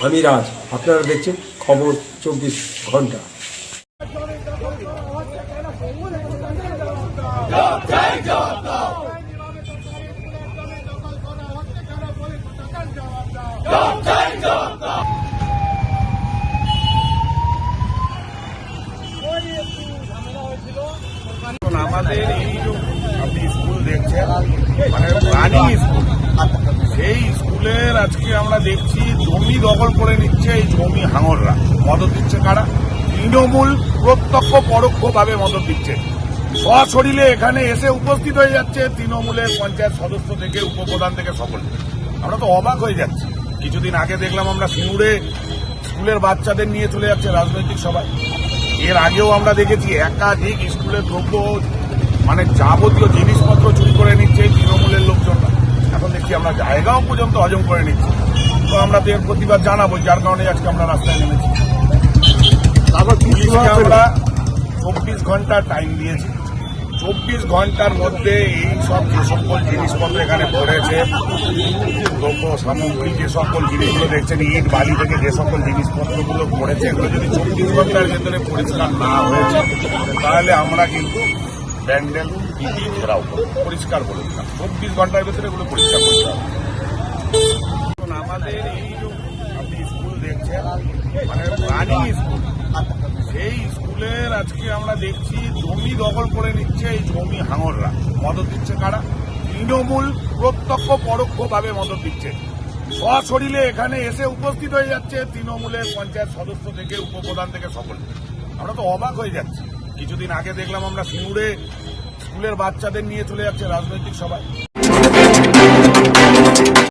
আমি রাজ, আপনারা দেখছেন খবর 24 ঘন্টা। আমাদের এই আপনি স্কুল দেখছেন, মানে রানিং স্কুল, সেই স্কুলের আজকে আমরা দেখছি জমি দখল করে নিচ্ছে এই জমি হাঙররা। মদত দিচ্ছে কারা? তৃণমূল প্রত্যক্ষ পরোক্ষভাবে মদত দিচ্ছে। সশরীরে এখানে এসে উপস্থিত হয়ে যাচ্ছে তৃণমূলের পঞ্চায়েত সদস্য থেকে উপপ্রধান থেকে সকলে। আমরা তো অবাক হয়ে যাচ্ছি। কিছুদিন আগে দেখলাম আমরা সিঙ্গুরে স্কুলের বাচ্চাদের নিয়ে চলে যাচ্ছে রাজনৈতিক সভায়। এর আগেও আমরা দেখেছি একাধিক স্কুলের দ্রব্য, মানে যাবতীয় জিনিসপত্র চুরি করে নিচ্ছে তৃণমূলের লোকজনরা। এখন দেখছি আমরা জায়গাও পর্যন্ত হজম করে নিচ্ছি। তো আমরা তো এর প্রতিবাদ জানাবো, যার কারণে আজকে আমরা রাস্তায় নেমেছি। পুলিশকে আমরা 24 ঘন্টা টাইম দিয়েছি। 24 ঘন্টার মধ্যে এই সব যে সকল জিনিসপত্র এখানে পড়েছে, দ্রব্য সামগ্রী যে সকল জিনিসগুলো দেখছেন, ইট বালি থেকে যে সকল জিনিসপত্রগুলো পড়েছে, এগুলো যদি 24 ঘন্টার ভেতরে পরিষ্কার না হয়েছে তাহলে আমরা কিন্তু ব্যান্ডেল পিটি ঘেরাও পরিষ্কার করে দিলাম। 24 ঘন্টার ভেতরে এগুলো পরিষ্কার করতে হবে। আমাদের এই আপনি স্কুল দেখছেন, মানে রানিং স্কুল, সেই স্কুলের আজকে আমরা দেখছি জমি দখল করে নিচ্ছে এই জমি হাঙররা। মদত দিচ্ছে কারা? তৃণমূল প্রত্যক্ষ পরোক্ষভাবে মদত দিচ্ছে। সশরীরে এখানে এসে উপস্থিত হয়ে যাচ্ছে তৃণমূলের পঞ্চায়েত সদস্য থেকে উপপ্রধান থেকে সকলে। আমরা তো অবাক হয়ে যাচ্ছি। কিছুদিন আগে দেখলাম আমরা সিঙ্গুরে স্কুলের বাচ্চাদের নিয়ে চলে যাচ্ছে রাজনৈতিক সভায়।